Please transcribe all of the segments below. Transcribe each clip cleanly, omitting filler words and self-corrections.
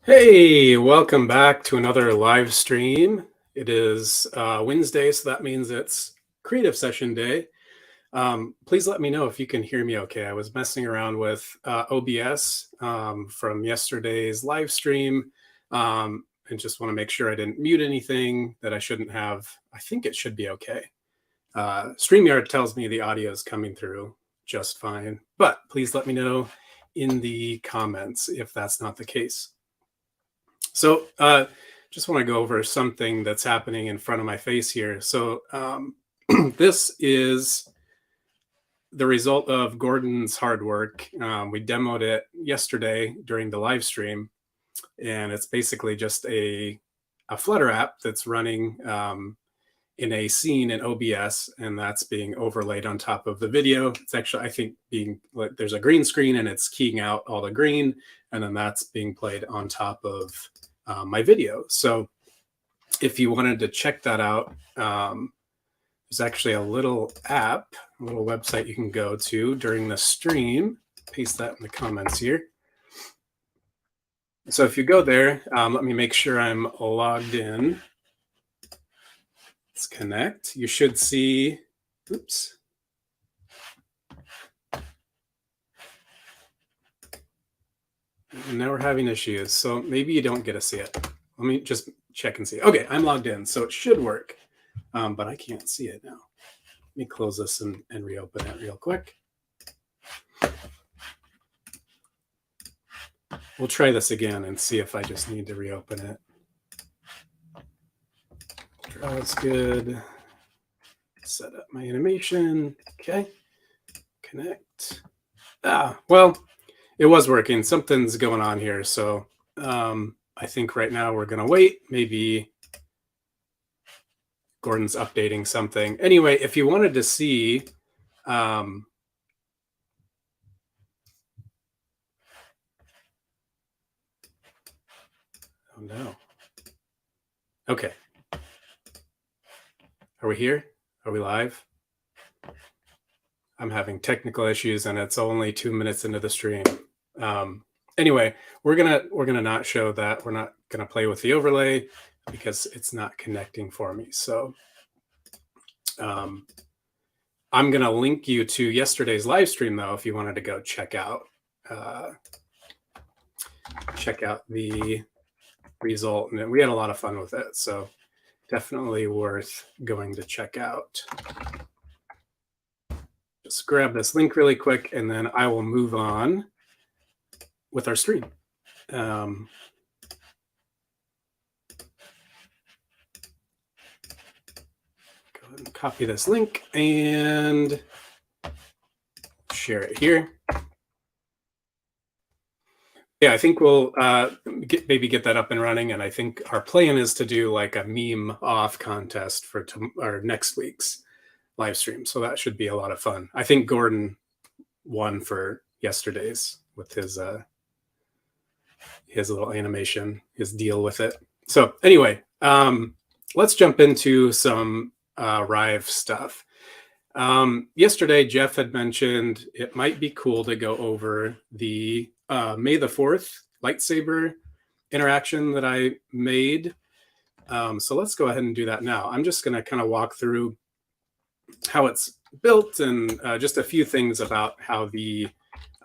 Hey, welcome back to another live stream. It is Wednesday, so that means it's creative session day. Please let me know if you can hear me okay. I was messing around with OBS from yesterday's live stream and just want to make sure I didn't mute anything that I shouldn't have. I think it should be okay. StreamYard tells me the audio is coming through just fine, but please let me know in the comments if that's not the case. So just want to go over something that's happening in front of my face here. So this is the result of Gordon's hard work. We demoed it yesterday during the live stream, and it's basically just a Flutter app that's running in a scene in OBS, and that's being overlaid on top of the video. It's actually, I think, there's a green screen and it's keying out all the green, and then that's being played on top of my video. So if you wanted to check that out, there's actually a little app, a little website you can go to during the stream. Paste that in the comments here. So if you go there, let me make sure I'm logged in. Let's connect. You should see, oops. And now we're having issues, so maybe you don't get to see it. Let me just check and see. Okay, I'm logged in, so it should work, but I can't see it now. Let me close this and reopen it real quick. We'll try this again and see if I just need to reopen it. That's good. Set up my animation. Okay. Connect. Well, it was working. Something's going on here. So I think right now we're going to wait. Maybe Gordon's updating something. Anyway, if you wanted to see oh no. Okay. Are we here? Are we live? I'm having technical issues and it's only 2 minutes into the stream. Anyway, we're gonna not show that. We're not gonna play with the overlay because it's not connecting for me. So I'm gonna link you to yesterday's live stream though, if you wanted to go check out the result. And we had a lot of fun with it. So definitely worth going to check out. Just grab this link really quick and then I will move on with our stream. Go ahead and copy this link and share it here. Yeah, I think we'll maybe get that up and running. And I think our plan is to do like a meme off contest for our next week's live stream. So that should be a lot of fun. I think Gordon won for yesterday's with his little animation, his deal with it. So anyway, let's jump into some Rive stuff. Yesterday, Jeff had mentioned it might be cool to go over the May the 4th lightsaber interaction that I made. So let's go ahead and do that now. I'm just going to kind of walk through how it's built and just a few things about how the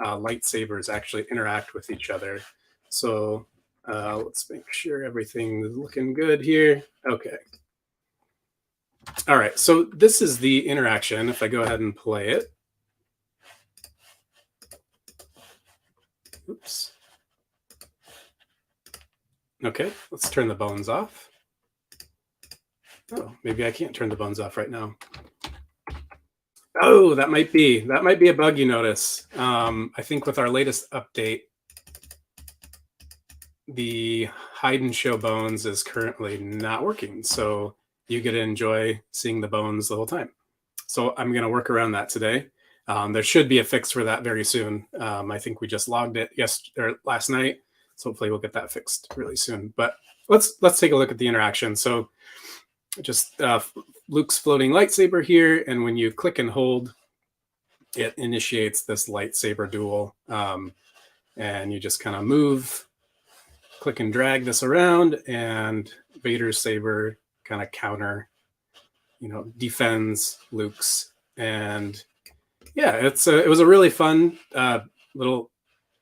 lightsabers actually interact with each other. So let's make sure everything is looking good here. Okay. All right, so this is the interaction. If I go ahead and play it. Oops. Okay, let's turn the bones off. Oh, maybe I can't turn the bones off right now. Oh, that might be a bug you notice. I think with our latest update, the hide and show bones is currently not working. So you get to enjoy seeing the bones the whole time. So I'm going to work around that today. There should be a fix for that very soon. I think we just logged it last night. So hopefully we'll get that fixed really soon. But let's take a look at the interaction. So just Luke's floating lightsaber here. And when you click and hold, it initiates this lightsaber duel. And you just kind of move click and drag this around, and Vader's saber kind of counter, defends Luke's. And yeah, it was a really fun little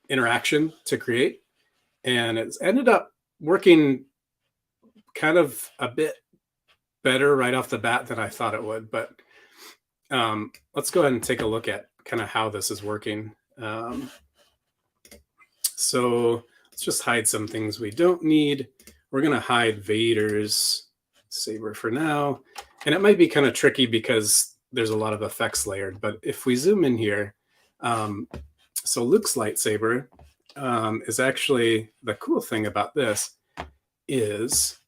interaction to create, and it's ended up working kind of a bit better right off the bat than I thought it would. But let's go ahead and take a look at kind of how this is working. So let's just hide some things we don't need. We're going to hide Vader's saber for now. And it might be kind of tricky because there's a lot of effects layered. But if we zoom in here, so Luke's lightsaber is actually, the cool thing about this is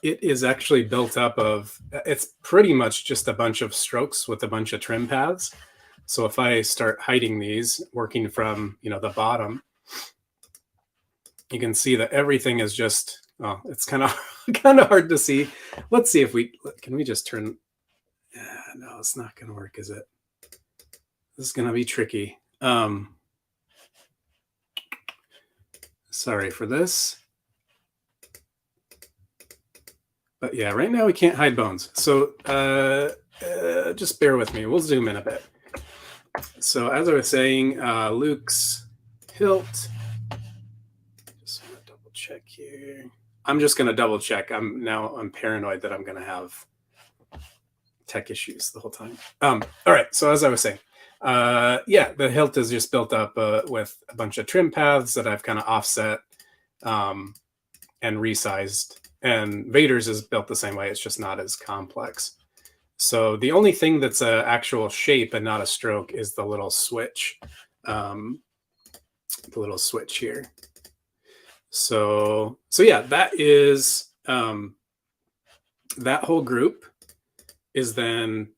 it is actually built up of, it's pretty much just a bunch of strokes with a bunch of trim paths. So if I start hiding these, working from, the bottom, you can see that everything is just, it's kind of hard to see. Let's see if can we just turn, no, it's not going to work, is it? This is going to be tricky. Sorry for this. But yeah, right now we can't hide bones. So just bear with me. We'll zoom in a bit. So as I was saying, Luke's hilt. Just want to double check here. I'm just going to double check. I'm paranoid that I'm going to have tech issues the whole time. All right. So as I was saying, yeah, the hilt is just built up with a bunch of trim paths that I've kind of offset and resized. And Vader's is built the same way. It's just not as complex. So the only thing that's an actual shape and not a stroke is the little switch. The little switch here. So yeah, that is that whole group is then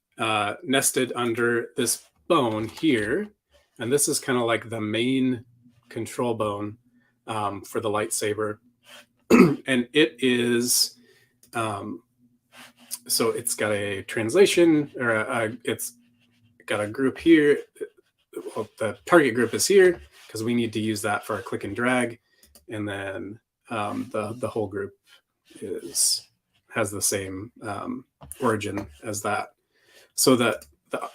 nested under this bone here. And this is kind of like the main control bone for the lightsaber. And it is, so it's got a translation, or it's got a group here. Well, the target group is here because we need to use that for a click and drag. And then the whole group has the same origin as that. So the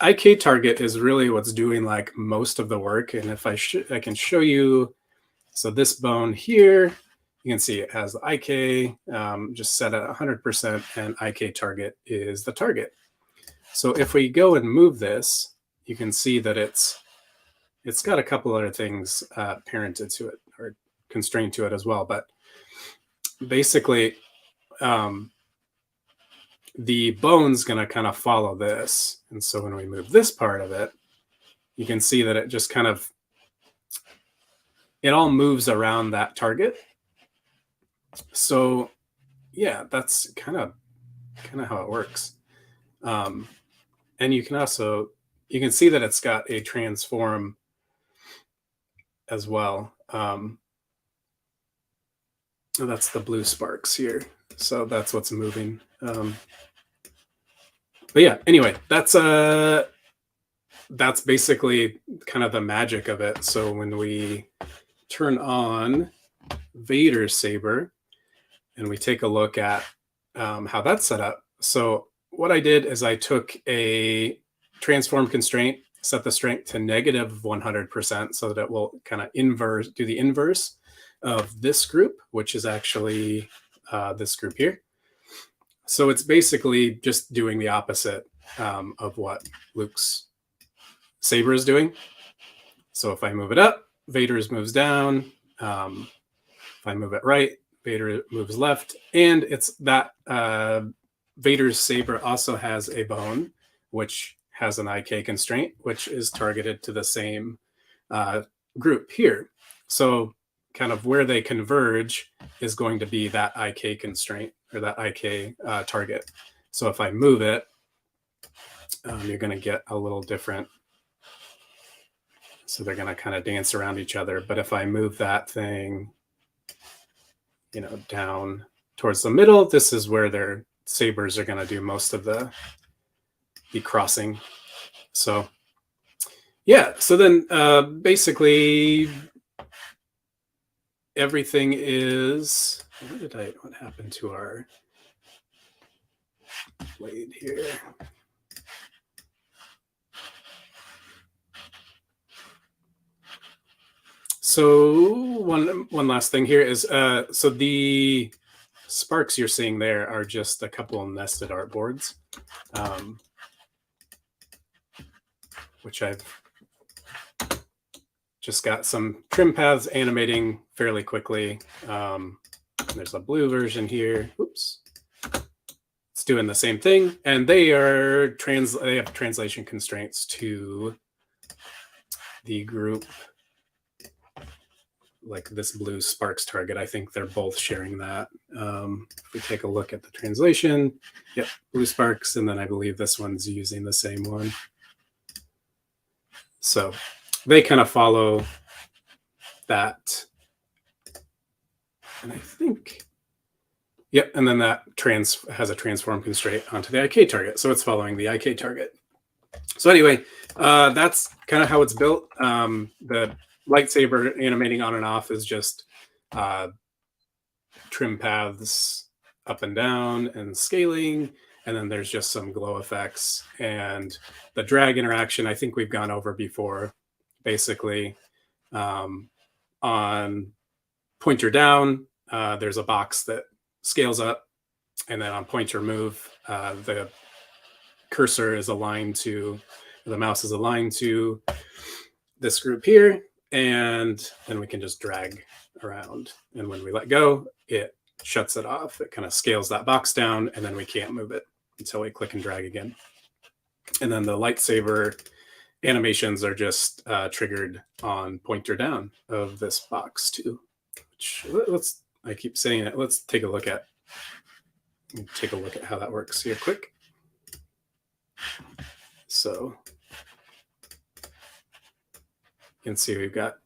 IK target is really what's doing like most of the work. And if I can show you, so this bone here, you can see it has the IK just set at 100%, and IK target is the target. So if we go and move this, you can see that it's got a couple other things parented to it or constrained to it as well. But basically, the bone's going to kind of follow this. And so when we move this part of it, you can see that it just kind of, it all moves around that target. So yeah, that's kind of how it works. And you can see that it's got a transform as well. That's the blue sparks here. So that's what's moving. But yeah, anyway, that's basically kind of the magic of it. So when we turn on Vader's saber and we take a look at how that's set up. So what I did is I took a transform constraint, set the strength to -100% so that it will kind of do the inverse of this group, which is actually this group here. So it's basically just doing the opposite of what Luke's saber is doing. So if I move it up, Vader's moves down. If I move it right, Vader moves left. And it's that Vader's saber also has a bone, which has an IK constraint, which is targeted to the same group here. So kind of where they converge is going to be that IK constraint or that IK target. So if I move it, you're going to get a little different. So they're going to kind of dance around each other. But if I move that thing, down towards the middle, this is where their sabers are going to do most of the crossing. So yeah, so then basically everything is, what happened to our blade here? So one last thing here is, so the sparks you're seeing there are just a couple of nested artboards, which I've just got some trim paths animating fairly quickly. There's a blue version here. Oops. It's doing the same thing. And they have translation constraints to the group, like this blue sparks target. I think they're both sharing that. If we take a look at the translation, yep, blue sparks. And then I believe this one's using the same one. So they kind of follow that. And I think, yep, and then that has a transform constraint onto the IK target. So it's following the IK target. So anyway, that's kind of how it's built. The lightsaber animating on and off is just trim paths up and down and scaling. And then there's just some glow effects. And the drag interaction, I think we've gone over before. Basically, on pointer down, there's a box that scales up. And then on pointer move, the cursor is aligned to, the mouse is aligned to this group here. And then we can just drag around. And when we let go, it shuts it off. It kind of scales that box down, and then we can't move it until we click and drag again. And then the lightsaber animations are just triggered on pointer down of this box too. Which, I keep saying it. Let's take a look at how that works here quick. So you can see we've got,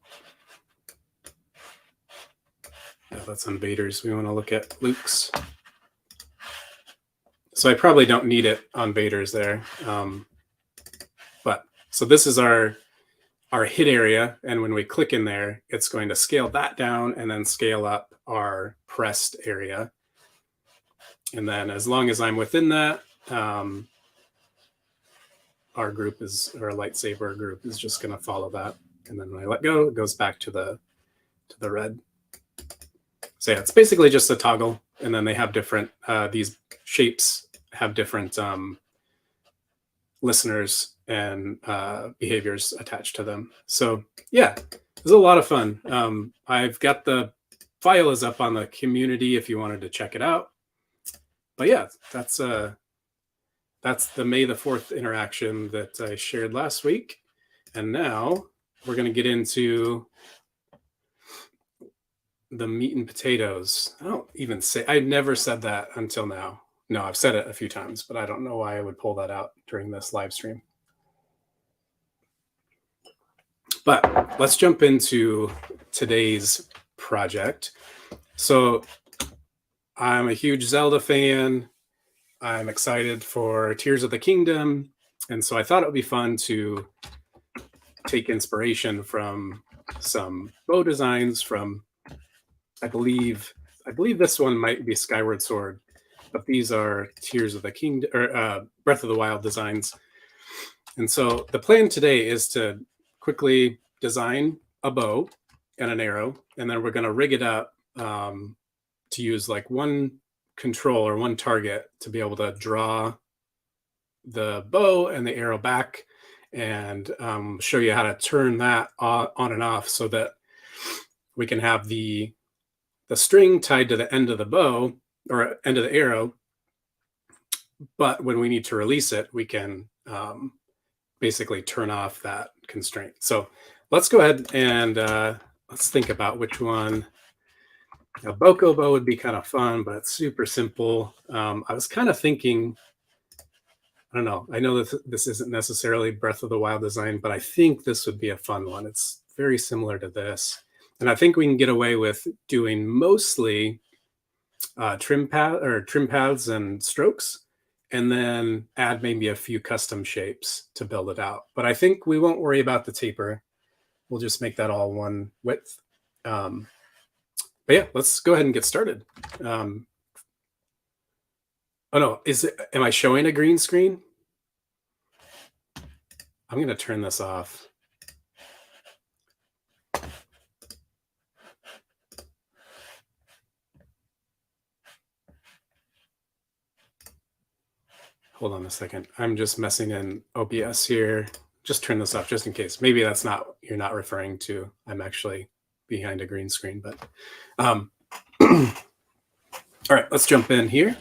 that's on Vader's. We want to look at Luke's. So I probably don't need it on Vader's there. But so this is our hit area. And when we click in there, it's going to scale that down and then scale up our pressed area. And then as long as I'm within that, our lightsaber group is just going to follow that. And then when I let go, it goes back to the red. So yeah, it's basically just a toggle. And then they have different, these shapes have different listeners and behaviors attached to them. So yeah, it was a lot of fun. I've got the file is up on the community if you wanted to check it out. But yeah, that's the May the 4th interaction that I shared last week. And now we're going to get into the meat and potatoes. I never said that until now. No, I've said it a few times, but I don't know why I would pull that out during this live stream. But let's jump into today's project. So I'm a huge Zelda fan. I'm excited for Tears of the Kingdom. And so I thought it would be fun to take inspiration from some bow designs from, I believe this one might be Skyward Sword, but these are Tears of the Kingdom, or Breath of the Wild designs. And so the plan today is to quickly design a bow and an arrow, and then we're going to rig it up to use like one control or one target to be able to draw the bow and the arrow back, and show you how to turn that on and off so that we can have the string tied to the end of the bow or end of the arrow. But when we need to release it, we can basically turn off that constraint. So let's go ahead and let's think about which one. A Boko bow would be kind of fun, but it's super simple. I was kind of thinking, I don't know. I know that this isn't necessarily Breath of the Wild design, but I think this would be a fun one. It's very similar to this. And I think we can get away with doing mostly trim paths and strokes, and then add maybe a few custom shapes to build it out. But I think we won't worry about the taper. We'll just make that all one width. But yeah, let's go ahead and get started. Oh no, am I showing a green screen? I'm going to turn this off. Hold on a second. I'm just messing in OBS here. Just turn this off just in case. Maybe that's not, you're not referring to, I'm actually behind a green screen, but all right, let's jump in here.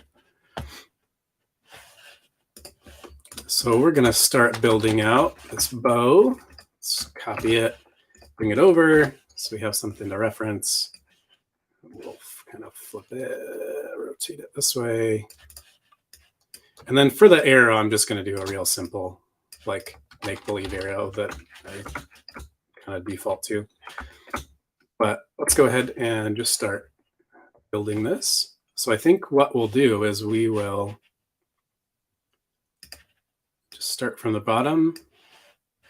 So we're going to start building out this bow. Let's copy it, bring it over so we have something to reference. We'll kind of flip it, rotate it this way. And then for the arrow, I'm just going to do a real simple, like make-believe arrow that I kind of default to. But let's go ahead and just start building this. So I think what we'll do is we will just start from the bottom.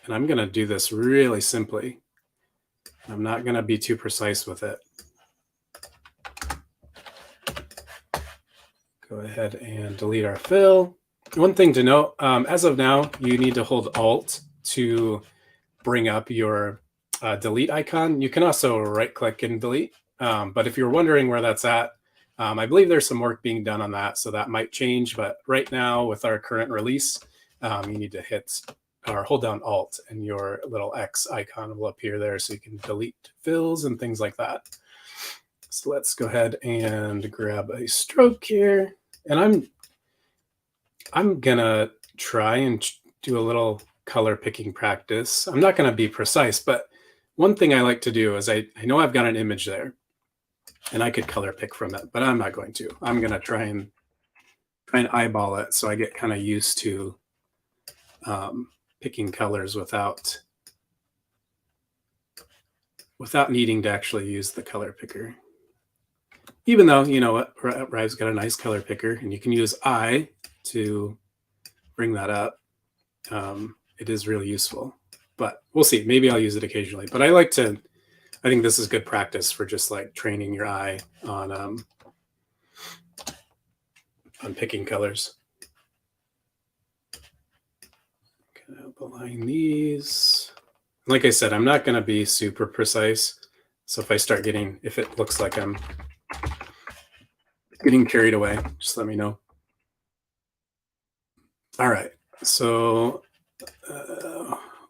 And I'm going to do this really simply. I'm not going to be too precise with it. Go ahead and delete our fill. One thing to note, as of now, you need to hold Alt to bring up your delete icon. You can also right-click and delete. But if you're wondering where that's at, I believe there's some work being done on that, so that might change. But right now, with our current release, you need to hit or hold down Alt, and your little X icon will appear there, so you can delete fills and things like that. So let's go ahead and grab a stroke here. And I'm gonna try and do a little color picking practice. I'm not gonna be precise, but one thing I like to do is I know I've got an image there and I could color pick from it, but I'm not going to. I'm gonna try and eyeball it so I get kind of used to picking colors without needing to actually use the color picker. Even though, you know what, Rive's got a nice color picker, and you can use I to bring that up. It is really useful, but we'll see. Maybe I'll use it occasionally. But I think this is good practice for just like training your eye on picking colors. Kind of align these. Like I said, I'm not going to be super precise. So if it looks like I'm getting carried away, just let me know. All right, so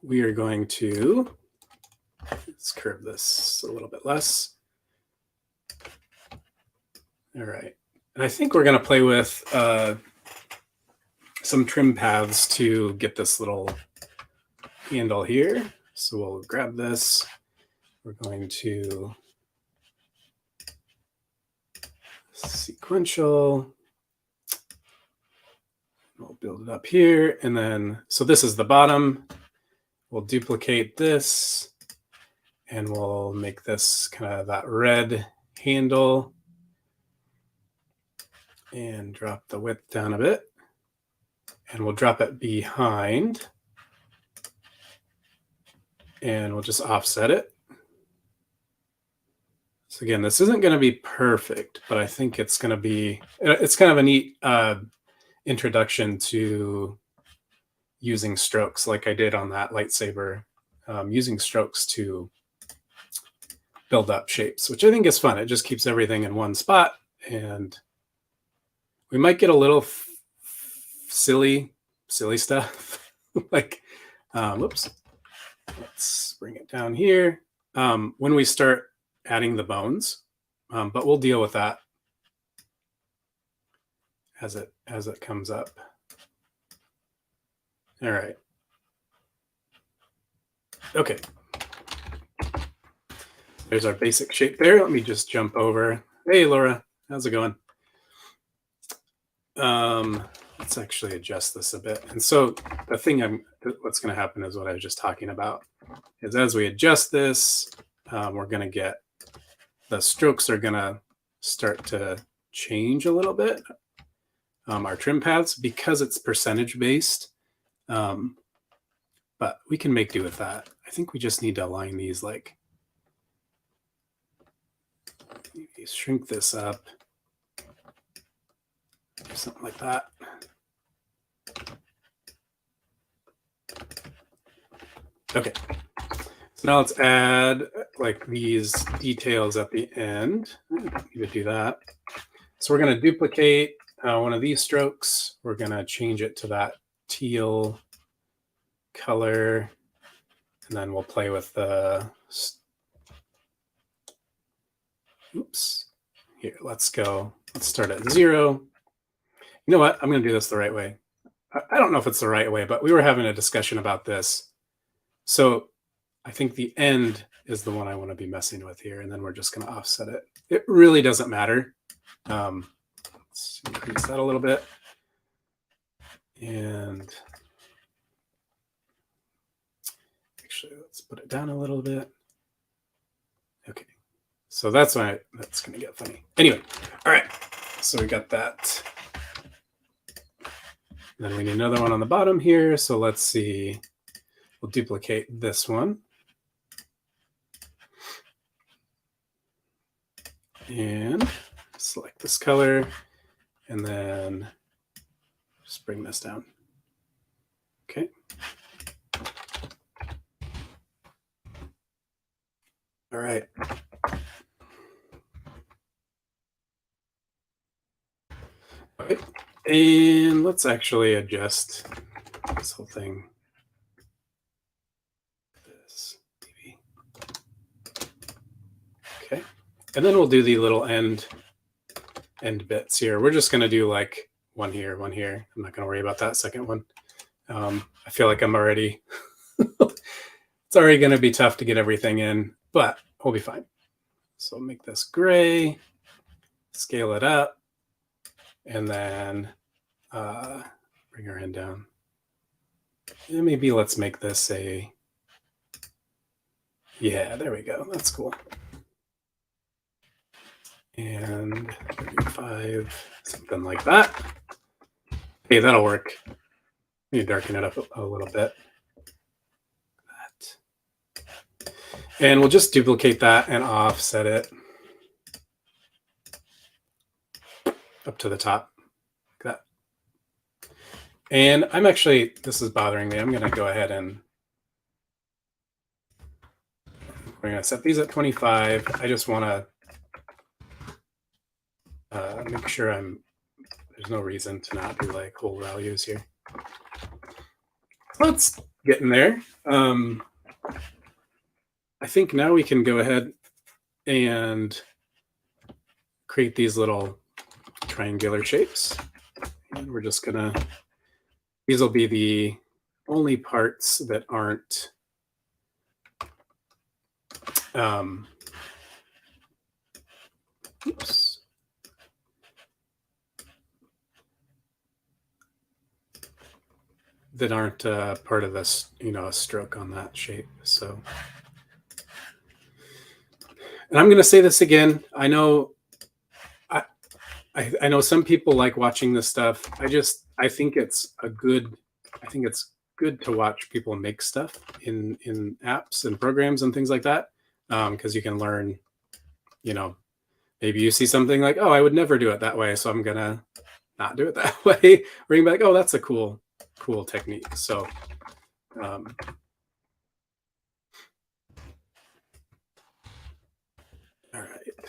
we are going to, let's curve this a little bit less. All right, and I think we're going to play with some trim paths to get this little handle here. So we'll grab this. We're going to sequential. We'll build it up here. And then, so this is the bottom. We'll duplicate this and we'll make this kind of that red handle and drop the width down a bit. And we'll drop it behind and we'll just offset it. So again, this isn't going to be perfect, but I think it's going to be, it's kind of a neat introduction to using strokes like I did on that lightsaber, using strokes to build up shapes, which I think is fun. It just keeps everything in one spot, and we might get a little silly stuff. Like, whoops, let's bring it down here. When we start adding the bones, but we'll deal with that as it comes up. All right. Okay. There's our basic shape there. Let me just jump over. Hey, Laura, how's it going? Let's actually adjust this a bit. And so the thing what's going to happen is what I was just talking about, is as we adjust this, we're going to get, the strokes are going to start to change a little bit. Our trim paths, because it's percentage based, but we can make do with that. I think we just need to align these like maybe shrink this up. Something like that. Okay. So now let's add like these details at the end. I don't need to do that. So we're going to duplicate one of these strokes. We're going to change it to that teal color. And then we'll play with the, oops, here, let's go. Let's start at 0. You know what? I'm going to do this the right way. I don't know if it's the right way, but we were having a discussion about this. So I think the end is the one I want to be messing with here. And then we're just going to offset it. It really doesn't matter. Let's increase that a little bit. And actually, let's put it down a little bit. Okay. So that's why that's going to get funny. Anyway, all right. So we got that. Then we need another one on the bottom here. So let's see. We'll duplicate this one. And select this color. And then just bring this down. Okay. All right. All right. And let's actually adjust this whole thing. This maybe. Okay. And then we'll do the little end bits here. We're just going to do like one here, one here. I'm not going to worry about that second one. I feel like I'm already, it's already going to be tough to get everything in, but we'll be fine. So make this gray, scale it up, and then bring our end down. And maybe let's make this a, yeah, there we go. That's cool. And 35, something like that. Okay, that'll work. Need to darken it up a little bit. That. And we'll just duplicate that and offset it up to the top. Like that. And I'm actually, this is bothering me. I'm going to go ahead and we're going to set these at 25. I just want to make sure there's no reason to not do like whole values here. Let's get in there. I think now we can go ahead and create these little triangular shapes. And we're just gonna, these will be the only parts that aren't oops. That aren't part of this, a stroke on that shape. So, and I'm going to say this again. I know, I know some people like watching this stuff. I think it's good to watch people make stuff in apps and programs and things like that, because you can learn. Maybe you see something like, oh, I would never do it that way, so I'm gonna not do it that way. Or you can be like, oh, that's a cool technique. So all right,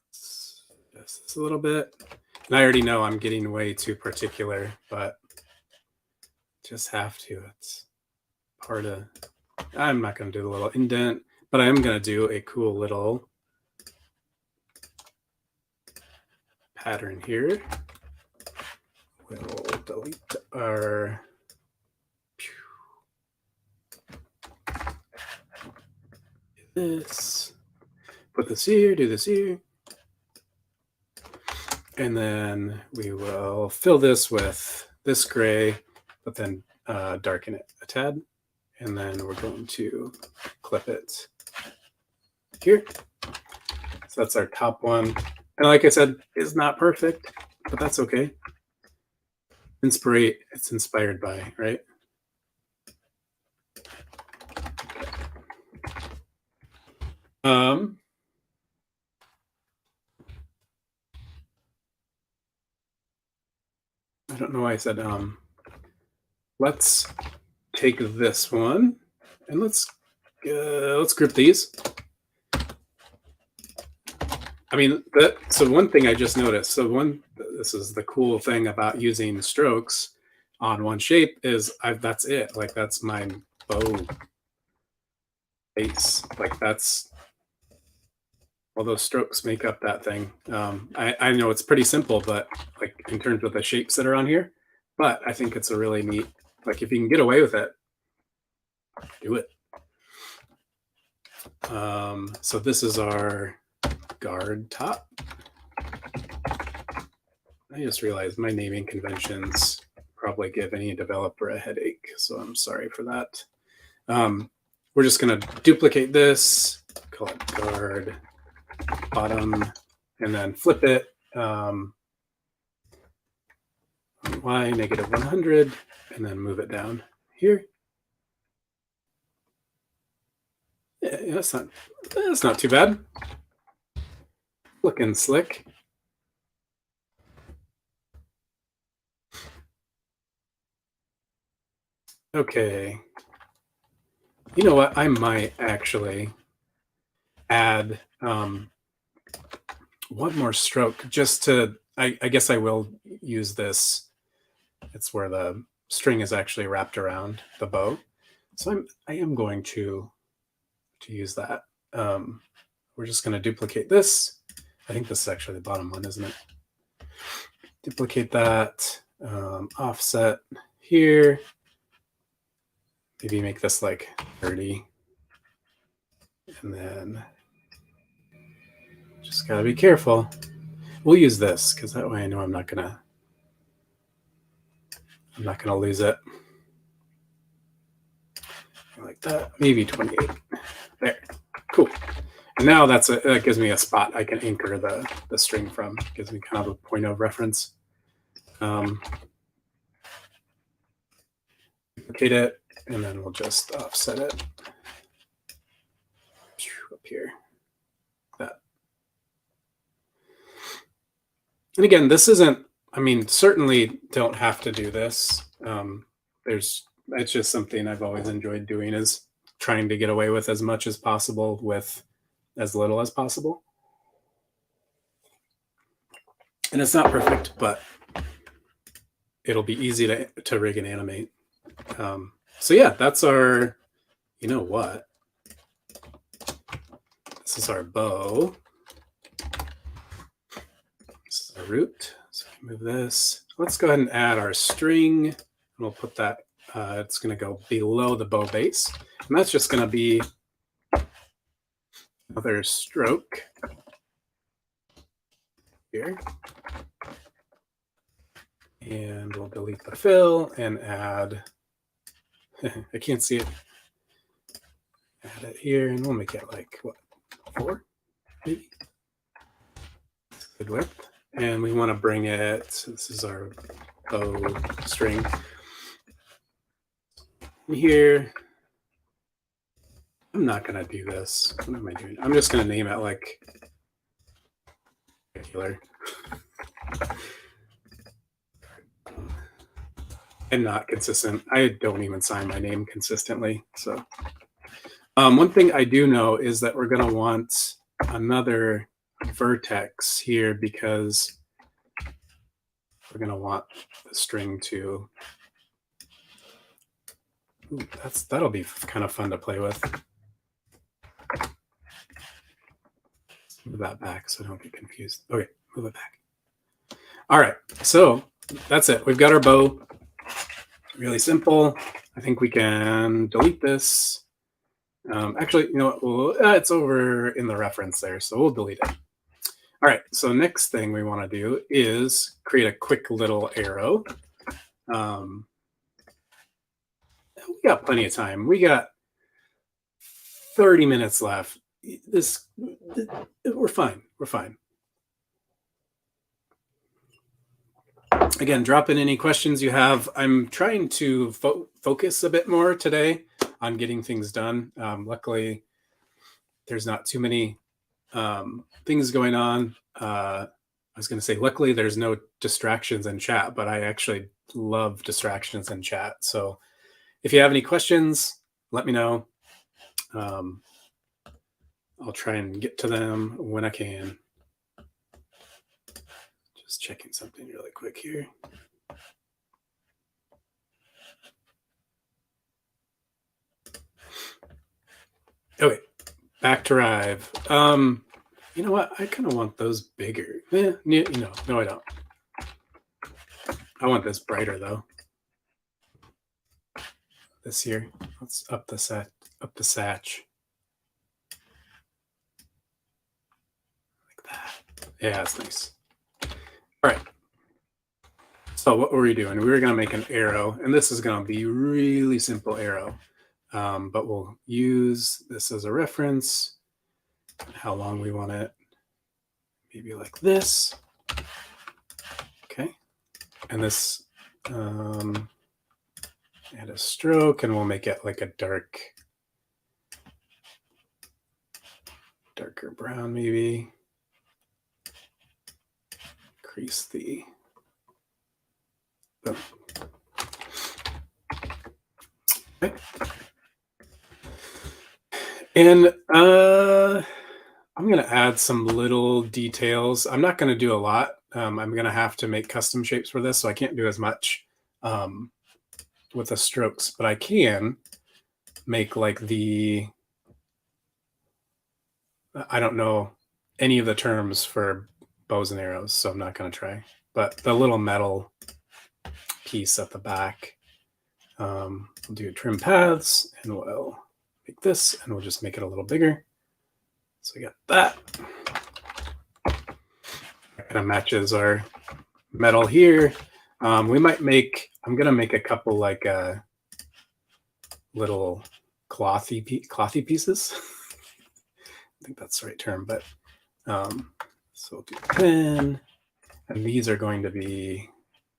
let's adjust this a little bit. And I already know I'm getting way too particular, but just have to. It's part of, I'm not going to do the little indent, but I am going to do a cool little pattern here. We'll delete our this, put this here, do this here. And then we will fill this with this gray, but then darken it a tad. And then we're going to clip it here. So that's our top one. And like I said, it's not perfect, but that's okay. It's inspired by, right? Um, I don't know why I said let's take this one and let's group these. I mean, so one thing I just noticed, this is the cool thing about using strokes on one shape is that's it. Like that's my bow base. Like that's all those strokes make up that thing. I know it's pretty simple, but like in terms of the shapes that are on here, but I think it's a really neat, like if you can get away with it, do it. So this is our guard top. I just realized my naming conventions probably give any developer a headache, so I'm sorry for that. We're just going to duplicate this, call it guard bottom, and then flip it y negative 100, and then move it down here. Yeah, that's not too bad. Looking slick. Okay. You know what? I might actually add one more stroke just to, I guess I will use this. It's where the string is actually wrapped around the bow. So I am going to use that. We're just going to duplicate this. I think this is actually the bottom one, isn't it? Duplicate that, offset here. Maybe make this like 30. And then just gotta be careful. We'll use this because that way I know I'm not gonna lose it. Like that, maybe 28. There, cool. And now that gives me a spot I can anchor the string from. Gives me kind of a point of reference. Duplicate it, and then we'll just offset it up here. That. And again, this isn't, I mean, certainly don't have to do this. It's just something I've always enjoyed doing, is trying to get away with as much as possible with as little as possible. And it's not perfect, but it'll be easy to rig and animate. So yeah, that's our, you know what? This is our bow. This is our root. So move this. Let's go ahead and add our string. And we'll put that, it's going to go below the bow base. And that's just going to be another stroke here. And we'll delete the fill and add, I can't see it. Add it here, and we'll make it like, what, 4, maybe? Good width. And we want to bring it, so this is our bow string here. I'm not going to do this. What am I doing? I'm just going to name it like regular. And not consistent. I don't even sign my name consistently. So one thing I do know is that we're going to want another vertex here because we're going to want the string to, that'll be kind of fun to play with. Move that back so I don't get confused. Okay, move it back. All right, so that's it. We've got our bow. Really simple. I think we can delete this. Actually, you know what? It's over in the reference there, so we'll delete it. All right, so next thing we want to do is create a quick little arrow. We got plenty of time. We got 30 minutes left. We're fine. We're fine. Again, drop in any questions you have. I'm trying to focus a bit more today on getting things done. Luckily, there's not too many things going on. I was going to say, luckily, there's no distractions in chat, but I actually love distractions in chat. So if you have any questions, let me know. I'll try and get to them when I can. Just checking something really quick here. Okay, back to Rive. You know what? I kind of want those bigger. No, I don't. I want this brighter though. This here. Let's up the satch. Like that. Yeah, that's nice. All right. So what were we doing? We were going to make an arrow, and this is going to be really simple arrow. But we'll use this as a reference. How long we want it. Maybe like this. Okay. And this, add a stroke, and we'll make it like a darker brown maybe. Increase the, boom. Okay. And I'm going to add some little details. I'm not going to do a lot. I'm going to have to make custom shapes for this, so I can't do as much with the strokes, but I can make like I don't know any of the terms for bows and arrows, so I'm not going to try. But the little metal piece at the back, we'll do trim paths, and we'll make this, and we'll just make it a little bigger. So we got that. That kind of matches our metal here. We might make, I'm going to make a couple like little clothy pieces. I think that's the right term, but so we'll do 10, and these are going to be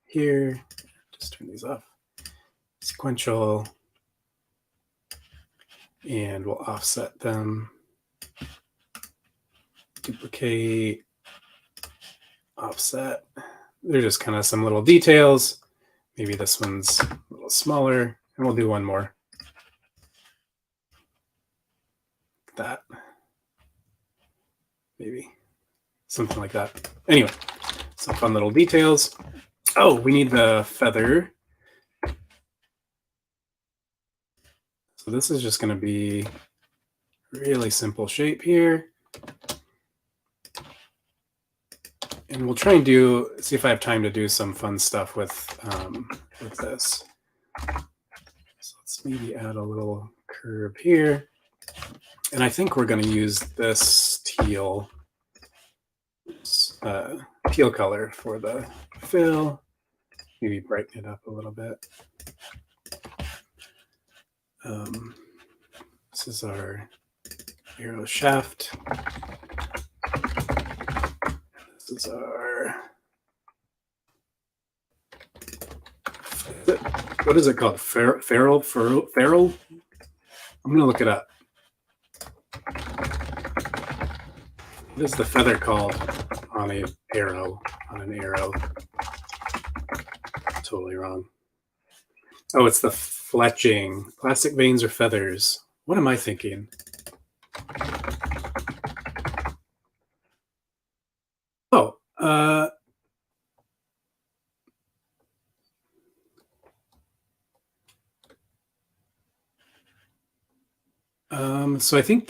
here. Just turn these off. Sequential, and we'll offset them. Duplicate, offset. They're just kind of some little details. Maybe this one's a little smaller, and we'll do one more. That. Maybe something like that. Anyway, some fun little details. Oh, we need the feather. So this is just going to be really simple shape here. And we'll try and see if I have time to do some fun stuff with this. So let's maybe add a little curve here. And I think we're going to use this teal color for the fill. Maybe brighten it up a little bit. This is our arrow shaft. This is our, what is it called? Ferrule? I'm going to look it up. What is the feather called on an arrow? Totally wrong. Oh, it's the fletching. Plastic veins or feathers. What am I thinking? Oh, so I think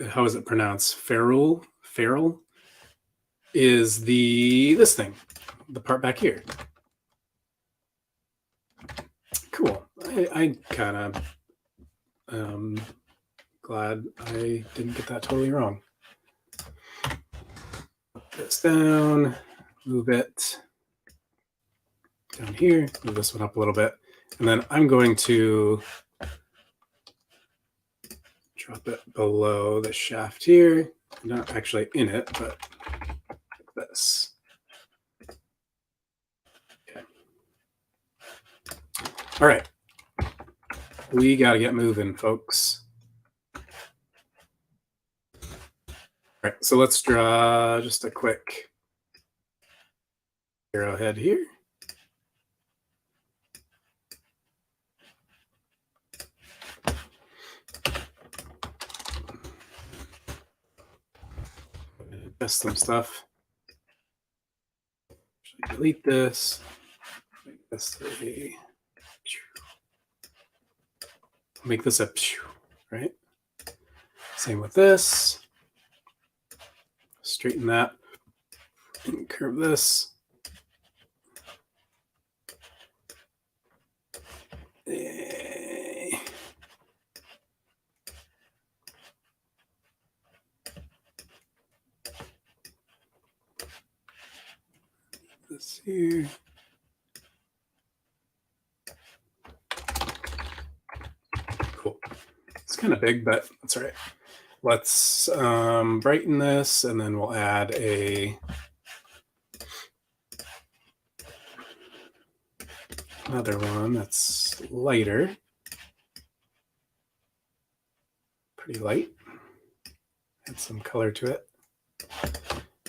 how is it pronounced? Ferrule is this thing, the part back here. Cool. I kind of glad I didn't get that totally wrong. Put this down, move it down here, move this one up a little bit, and then I'm going to drop it below the shaft here. Not actually in it, but like this. Okay. All right. We got to get moving, folks. so let's draw just a quick arrowhead here. Adjust some stuff. Delete this. Make this a right. Same with this. Straighten that and curve this. This here. Cool. It's kind of big, but that's all right. Let's brighten this, and then we'll add another one that's lighter. Pretty light. Add some color to it.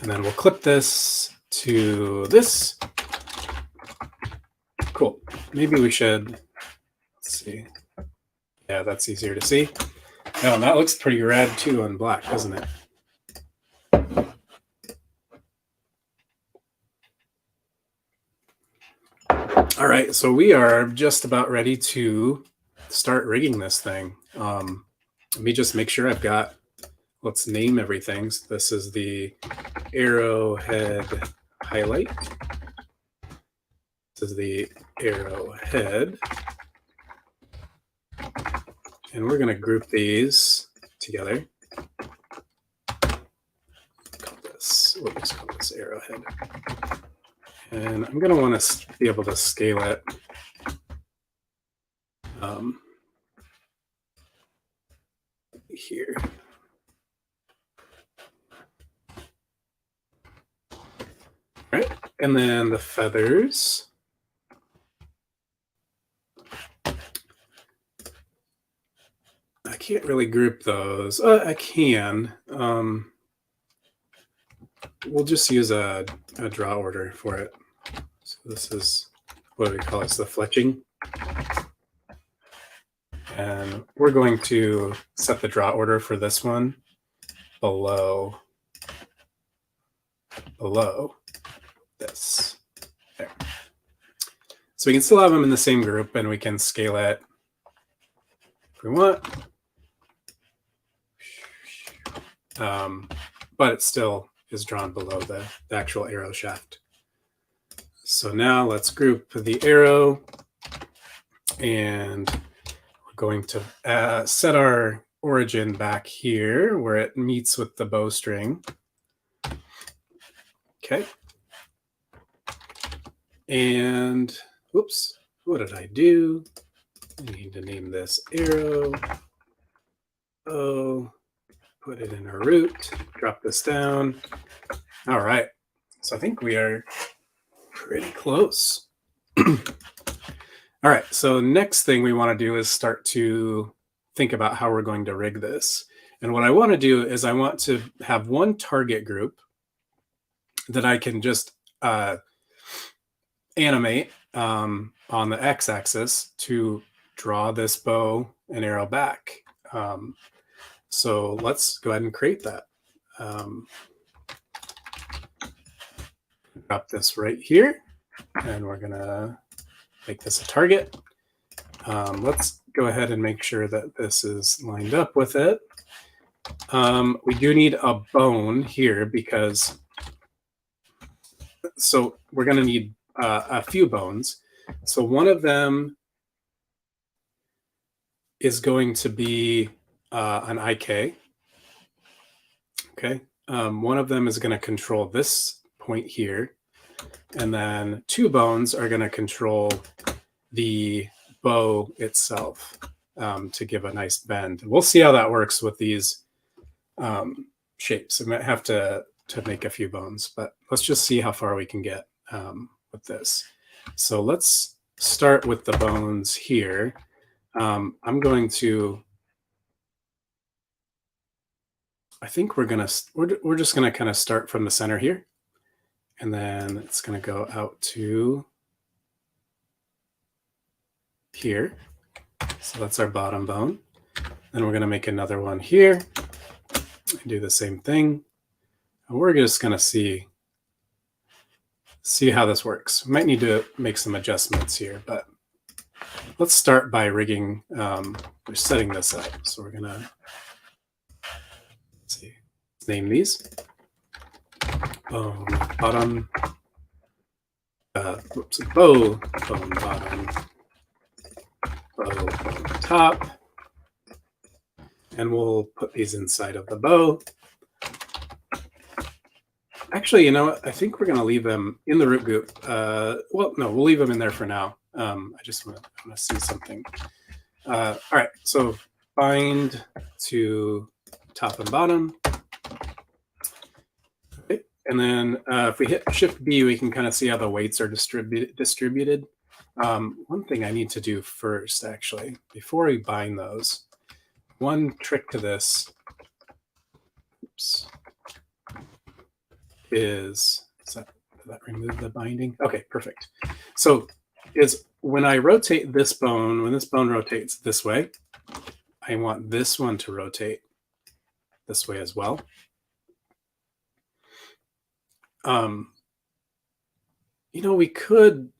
And then we'll clip this to this. Cool. Maybe we should, let's see. Yeah, that's easier to see. Oh, and that looks pretty rad too on black, doesn't it? All right, so we are just about ready to start rigging this thing. Let me just make sure I've got, let's name everything. So this is the arrowhead highlight. This is the arrowhead. And we're going to group these together. We'll just call this arrowhead. And I'm going to want to be able to scale it. Here. All right, and then the feathers. I can't really group those. I can. We'll just use a draw order for it. So this is, what do we call it? It's the fletching. And we're going to set the draw order for this one below this. There. So we can still have them in the same group, and we can scale it if we want. But it still is drawn below the actual arrow shaft. So now let's group the arrow, and we're going to set our origin back here where it meets with the bowstring. Okay. And whoops, what did I do? I need to name this arrow. Oh, put it in our root, drop this down. All right. So I think we are pretty close. All right. So next thing we want to do is start to think about how we're going to rig this. And what I want to do is I want to have one target group that I can just animate on the x-axis to draw this bow and arrow back. So let's go ahead and create that. Drop this right here, and we're gonna make this a target. Let's go ahead and make sure that this is lined up with it. We do need a bone here because, so we're gonna need a few bones. So one of them is going to be an IK. Okay. One of them is going to control this point here. And then two bones are going to control the bow itself to give a nice bend. We'll see how that works with these shapes. I might have to make a few bones, but let's just see how far we can get with this. So let's start with the bones here. I'm going to I think we're just gonna kind of start from the center here, and then it's gonna go out to here. So that's our bottom bone. Then we're gonna make another one here and do the same thing. And we're just gonna see how this works. We might need to make some adjustments here, but let's start by rigging, we're setting this up. So we're gonna, let's see, let's name these. Bone bottom, bow bone bottom, bow bone top, and we'll put these inside of the bow. Actually, you know what? I think we're going to leave them in the root group. Well, no, we'll leave them in there for now. I just want to see something. All right, so bind to top and bottom. Okay. And then if we hit Shift B, we can kind of see how the weights are distributed. One thing I need to do first, actually, before we bind those, one trick to this, oops, does that remove the binding? Okay, perfect. So is when I rotate this bone, when this bone rotates this way, I want this one to rotate this way as well. You know, we could.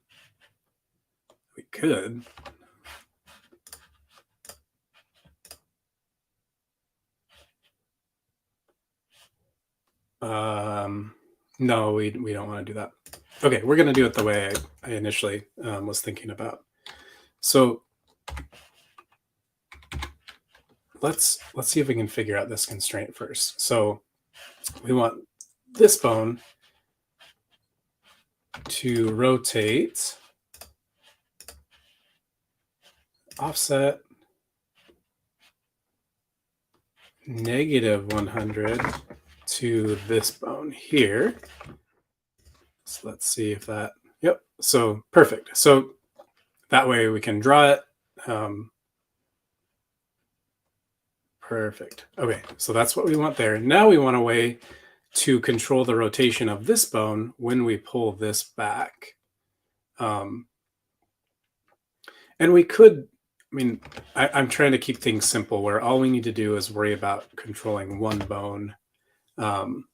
No, we don't want to do that. Okay, we're going to do it the way I initially was thinking about. So let's see if we can figure out this constraint first. So we want this bone to rotate offset -100 to this bone here. So let's see if that, yep. So perfect. So that way we can draw it. Perfect. Okay, so that's what we want there. Now we want a way to control the rotation of this bone when we pull this back. And we could, I mean, I'm trying to keep things simple where all we need to do is worry about controlling one bone, and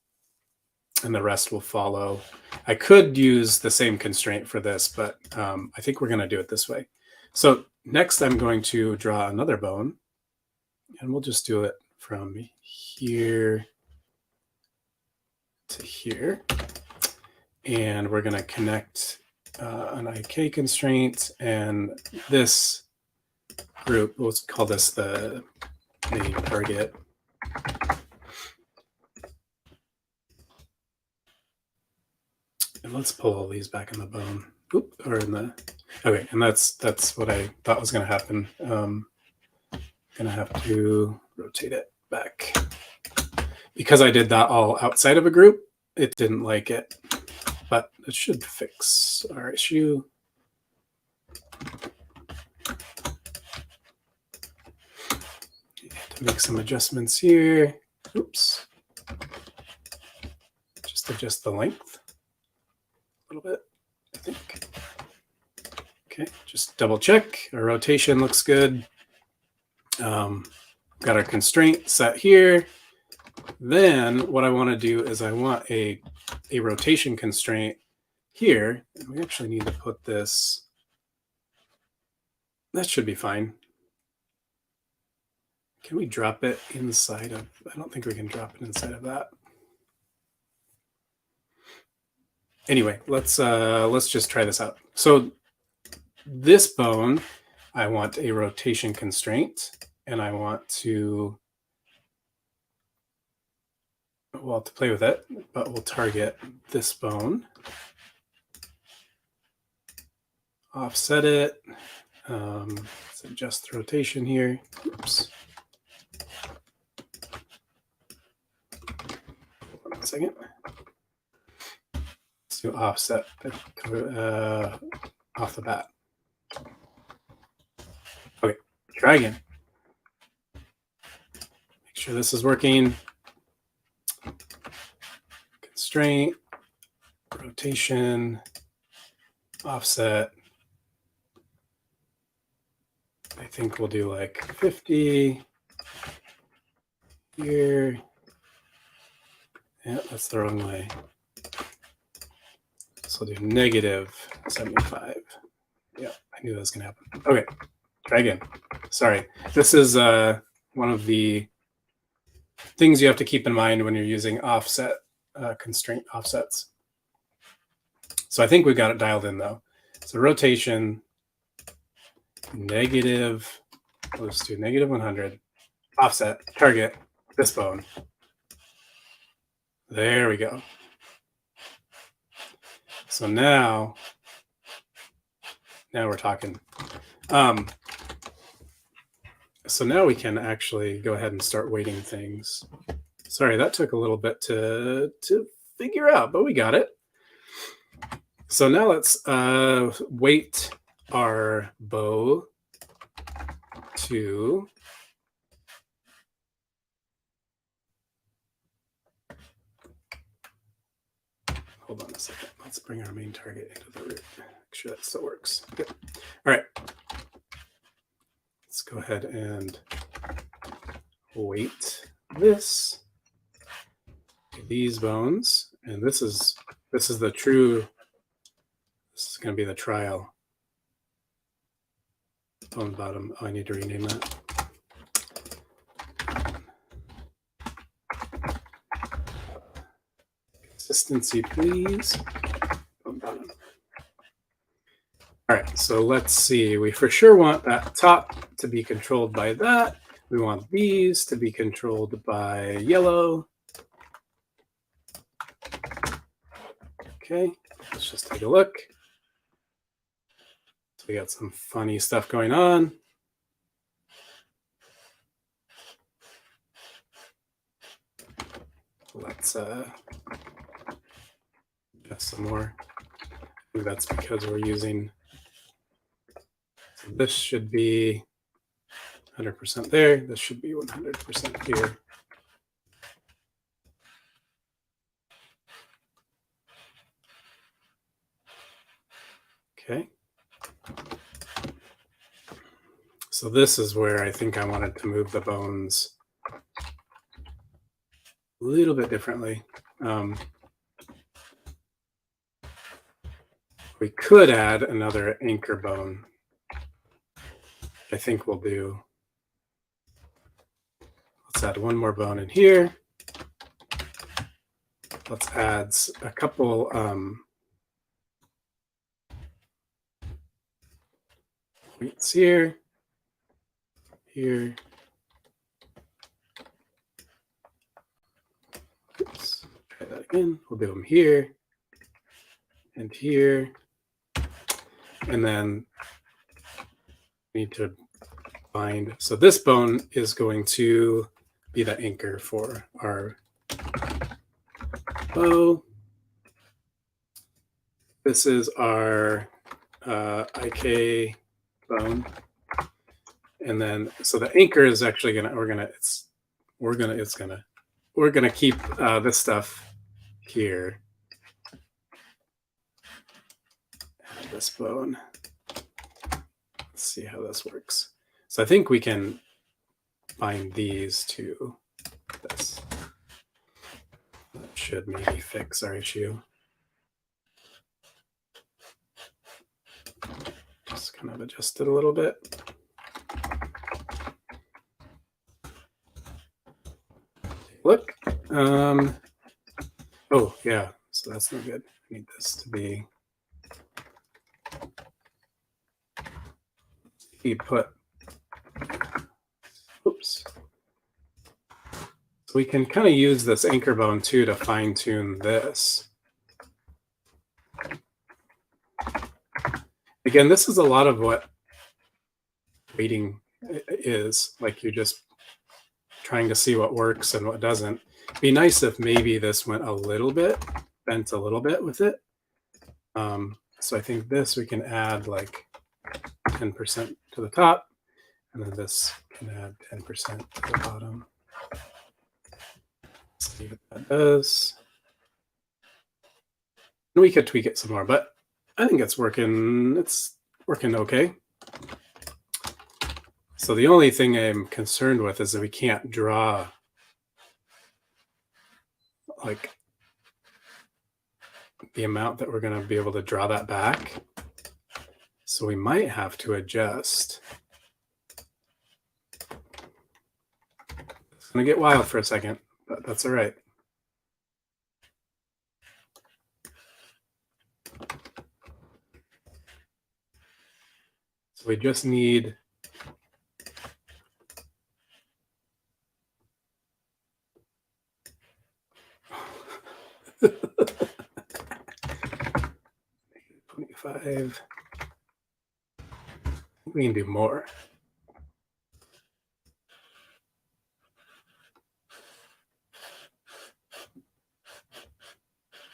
the rest will follow. I could use the same constraint for this, but I think we're going to do it this way. So next I'm going to draw another bone, and we'll just do it from here to here. And we're going to connect an IK constraint, and this group, let's call this the main target. And let's pull all these back in the bone. Oop, or in the, okay, and that's what I thought was going to happen. Gonna have to rotate it back. Because I did that all outside of a group, it didn't like it, but it should fix our issue. To make some adjustments here. Oops. Just adjust the length a little bit, I think. Okay, just double check. Our rotation looks good. Got our constraint set here. Then what I want to do is I want a rotation constraint here. And we actually need to put this, that should be fine. Can we drop it inside of, I don't think we can drop it inside of that. Anyway, let's just try this out. So this bone, I want a rotation constraint, and I want to, well, to play with it, but we'll target this bone, offset it. Let's adjust the rotation here. Oops. 1 second. Let's do offset off the bat. Okay, try again. Make sure this is working. constraint, rotation, offset. I think we'll do like 50 here. Yeah, that's the wrong way. So we'll do negative 75. Yeah, I knew that was going to happen. Okay, try again. Sorry. This is one of the things you have to keep in mind when you're using offset constraint offsets. So I think we got it dialed in though. So rotation, negative, let's do negative 100, offset, target, this bone. There we go. So now we're talking. So now we can actually go ahead and start weighting things. Sorry, that took a little bit to figure out, but we got it. So now let's weight our bow to hold on a second. Let's bring our main target into the root. Make sure that still works. Good. All right. Let's go ahead and weight this to these bones. And this is the true, this is going to be the trial bone bottom. Oh, I need to rename that. Consistency, please. Bone bottom. All right, so let's see. We for sure want that top to be controlled by that. We want these to be controlled by yellow. Okay, let's just take a look. So we got some funny stuff going on. Let's adjust some more. I think that's because we're using, so this should be 100% there. This should be 100% here. Okay. So this is where I think I wanted to move the bones a little bit differently. We could add another anchor bone. I think we'll do. Let's add one more bone in here. Let's add a couple points here, here. Oops, try that again. We'll do them here and here. And then we need to bind. So this bone is going to be the anchor for our bow. This is our IK bone. And then, so the anchor is actually we're gonna keep this stuff here. Add this bone. Let's see how this works. So I think we can bind these to this. That should maybe fix our issue. Just kind of adjust it a little bit. Look. Oh, yeah. So that's not good. I need this to be. You put. Oops. So we can kind of use this anchor bone too to fine tune this. Again, this is a lot of what weighting is. Like you're just trying to see what works and what doesn't. It'd be nice if maybe this went a little bit, bent a little bit with it. So I think this we can add like 10% to the top, and then this can add 10% to the bottom. See what that does. We could tweak it some more, but I think it's working. It's working okay. So the only thing I'm concerned with is that we can't draw like the amount that we're going to be able to draw that back. So we might have to adjust. It's going to get wild for a second, but that's all right. So we just need -25. We can do more.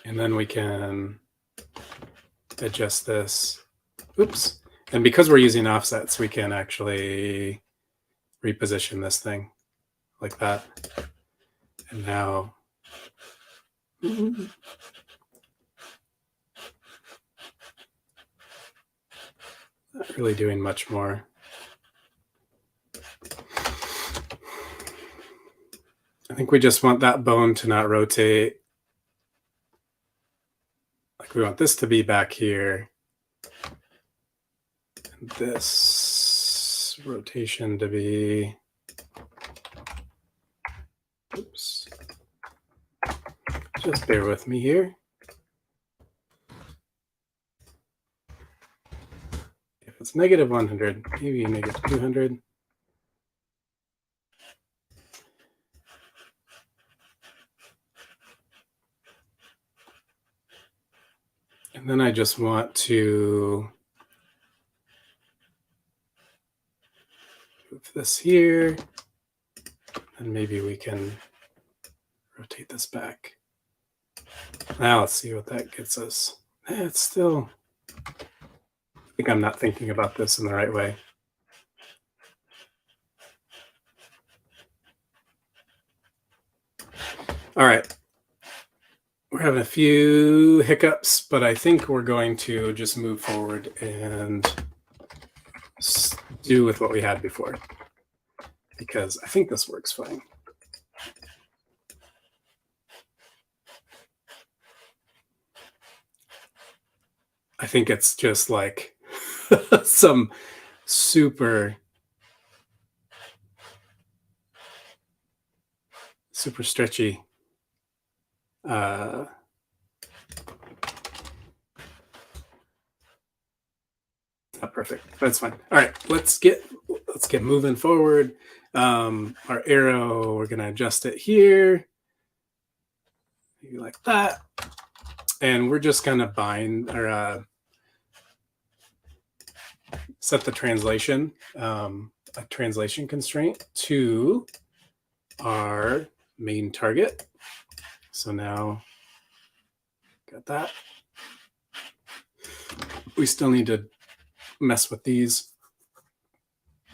And then we can adjust this. Oops. And because we're using offsets, we can actually reposition this thing like that. And now not really doing much more. I think we just want that bone to not rotate. Like we want this to be back here. And this rotation to be, oops. Just bear with me here. If it's -100, maybe -200. And then I just want to move this here, and maybe we can rotate this back. Now let's see what that gets us. It's still, I think I'm not thinking about this in the right way. All right. We're having a few hiccups, but I think we're going to just move forward and do with what we had before, because I think this works fine. I think it's just like some super stretchy not perfect. That's fine. All right, let's get moving forward. Our arrow, we're gonna adjust it here, maybe like that, and we're just gonna bind or set the translation, a translation constraint to our main target. So now got that. We still need to mess with these,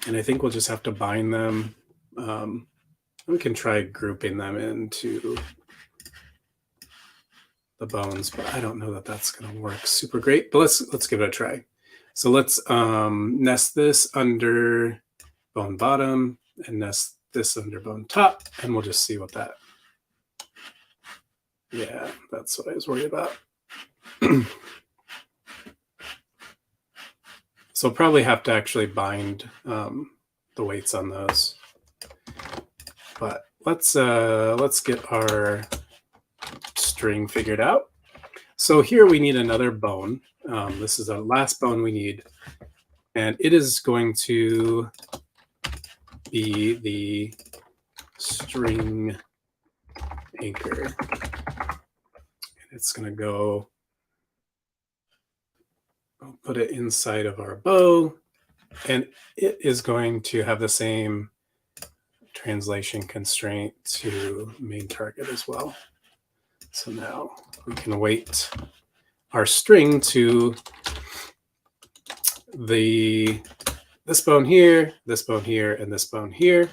and I think we'll just have to bind them. We can try grouping them into the bones, but I don't know that that's going to work super great, but let's give it a try. So let's nest this under bone bottom and nest this under bone top, and we'll just see what that. Yeah, that's what I was worried about. So I'll probably have to actually bind the weights on those. But let's get our string figured out. So here we need another bone. This is the last bone we need, and it is going to be the string anchor. It's going to go, I'll put it inside of our bow, and it is going to have the same translation constraint to main target as well. So now we can weight our string to this bone here, this bone here, and this bone here.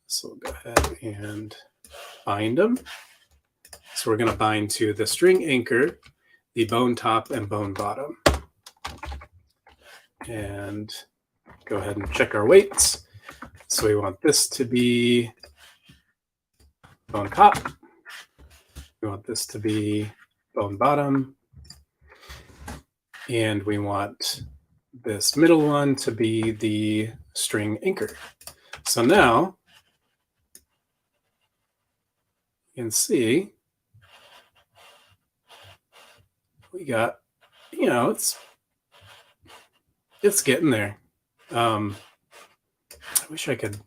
So we'll go ahead and bind them. So we're going to bind to the string anchor, the bone top and bone bottom. And go ahead and check our weights. So we want this to be bone top. We want this to be bone bottom. And we want this middle one to be the string anchor. So now you can see we got, it's getting there. I wish I could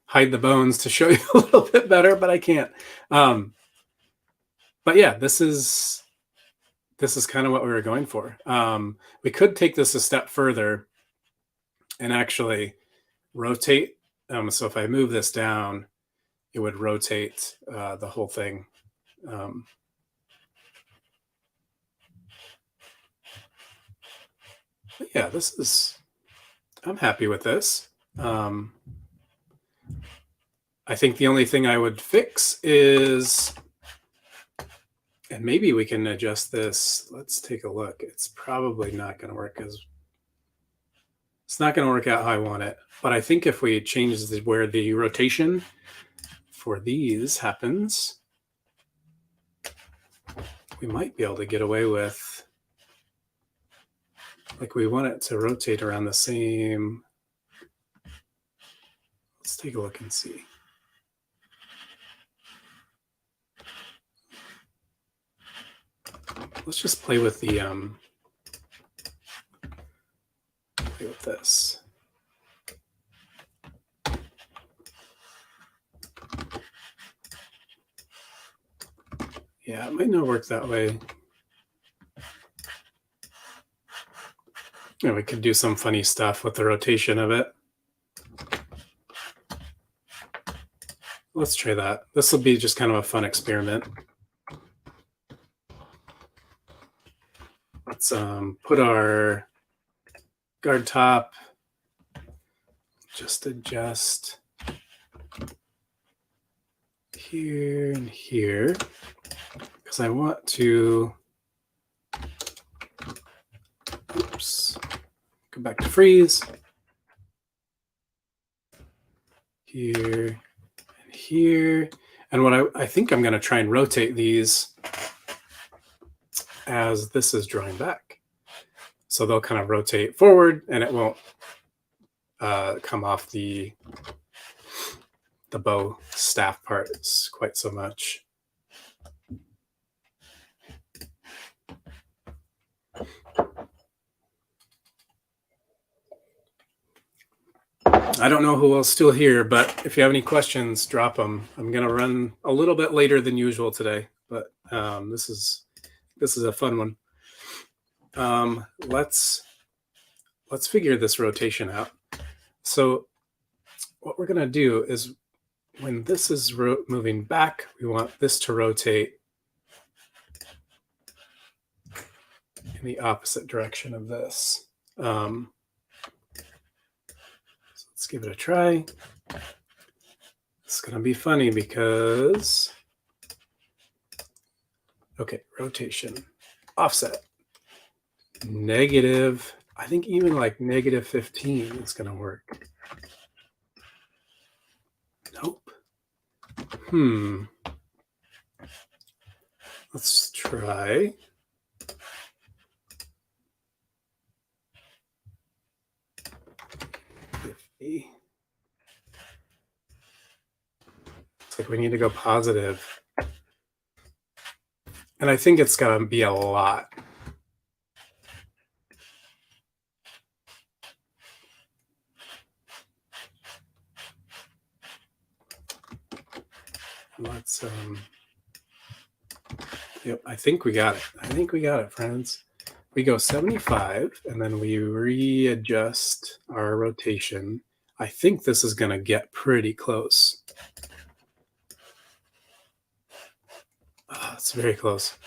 hide the bones to show you a little bit better, but I can't. But yeah, this is kind of what we were going for. We could take this a step further and actually rotate. So if I move this down, it would rotate the whole thing. But yeah, I'm happy with this. I think the only thing I would fix is, and maybe we can adjust this. Let's take a look. It's probably not going to work it's not going to work out how I want it. But I think if we change where the rotation for these happens, we might be able to get away with, like, we want it to rotate around the same. Let's take a look and see. Let's just play with the play with this. Yeah, it might not work that way. We could do some funny stuff with the rotation of it. Let's try that. This will be just kind of a fun experiment. Let's put our guard top, just adjust here and here, because I want to, go back to freeze, here and here. And what I think I'm going to try and rotate these as this is drawing back. So they'll kind of rotate forward and it won't come off the bow staff parts quite so much. I don't know who else is still here, but if you have any questions, drop them. I'm going to run a little bit later than usual today, but this is a fun one. Let's figure this rotation out. So what we're going to do is, when this is moving back, we want this to rotate in the opposite direction of this. So let's give it a try. It's going to be funny because, okay, rotation, offset, negative, I think even like negative 15 is going to work. Nope. Let's try. It's like we need to go positive. And I think it's going to be a lot. Let's, yep, I think we got it. I think we got it, friends. We go 75, and then we readjust our rotation. I think this is going to get pretty close. Oh, it's very close.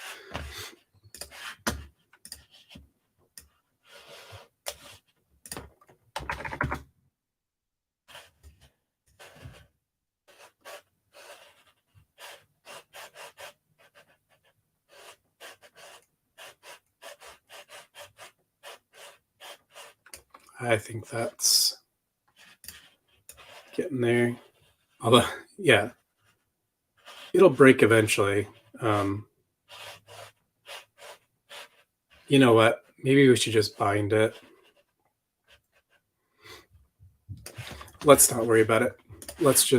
I think that's getting there. Although, yeah, it'll break eventually. You know what? Maybe we should just bind it. Let's not worry about it. Let's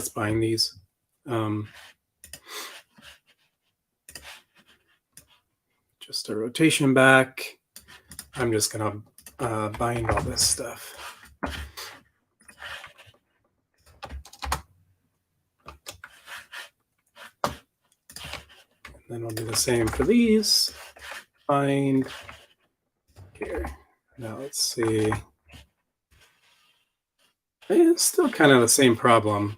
bind these. Just a rotation back. I'm just gonna bind all this stuff. And then we'll do the same for these. Bind here. Now let's see. It's still kind of the same problem.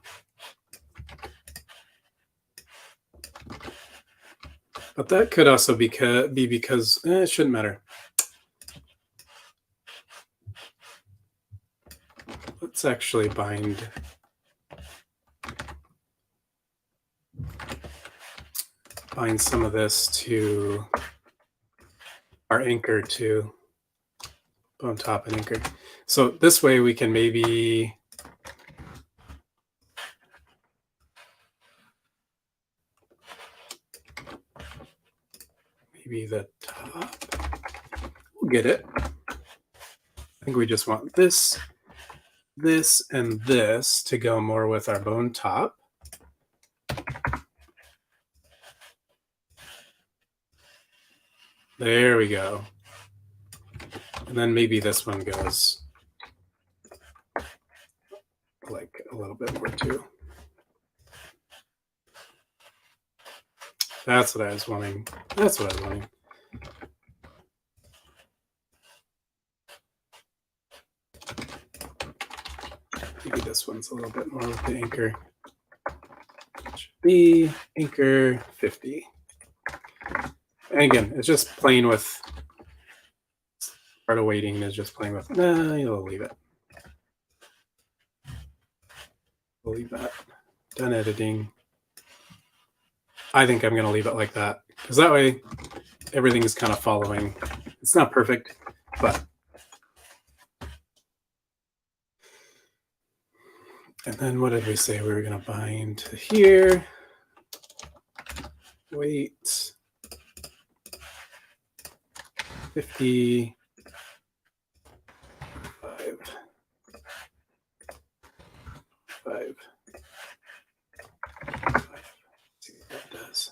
But that could also be because it shouldn't matter. Let's actually bind some of this to our anchor too. Bone top and anchor. So this way we can maybe the top. We'll get it. I think we just want this, and this to go more with our bone top. There we go. And then maybe this one goes like a little bit more too. That's what I was wanting. That's what I was wanting. Maybe this one's a little bit more with the anchor. Should be anchor 50. And again, it's just playing with part of waiting is just playing with, nah, you'll leave it. We'll leave that. Done editing. I think I'm going to leave it like that because that way everything is kind of following. It's not perfect, but. And then what did we say? We were going to bind to here. Wait. 50. 5. See what that does.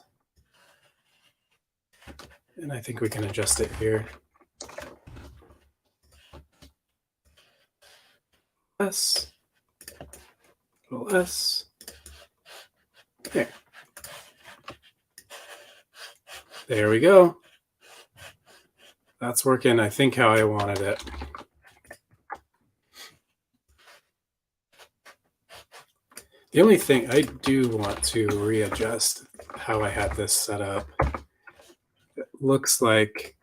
And I think we can adjust it here. S. Little S. Okay. There we go. That's working, I think, how I wanted it. The only thing I do want to readjust how I had this set up. It looks like,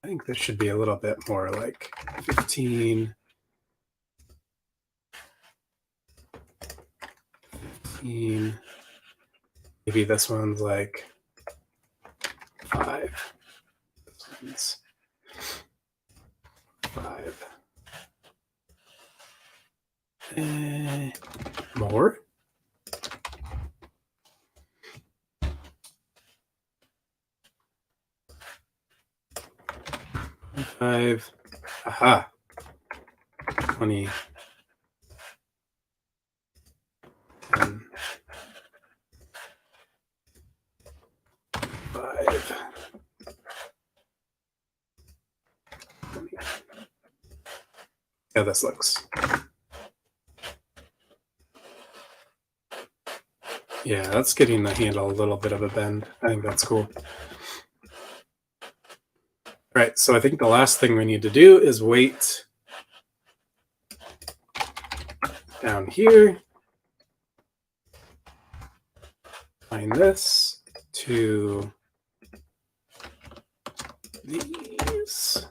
I think this should be a little bit more like 15. 15. Maybe this one's like 5. This one's 5. More. Five. Aha. 20. 10. 5. 20. Yeah, this looks. Yeah, that's getting the handle a little bit of a bend. I think that's cool. All right, so I think the last thing we need to do is wait down here. Find this to these.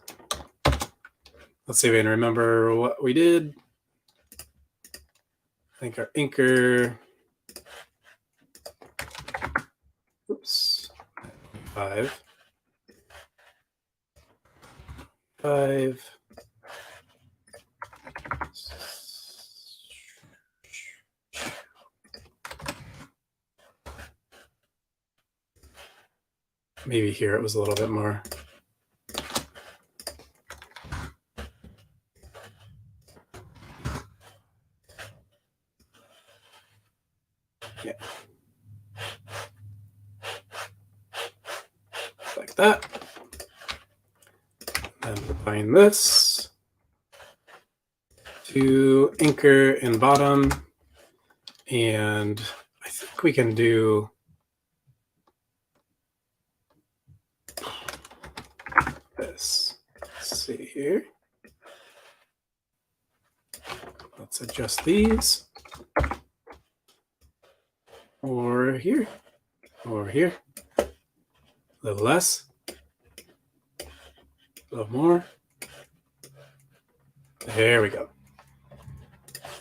Let's see if I can remember what we did. I think our anchor. Oops. 5. 5. Maybe here it was a little bit more. Yeah. Like that. And find this to anchor and bottom. And I think we can do this. Let's see here. Let's adjust these. Or here. Or here. A little less. A little more. There we go.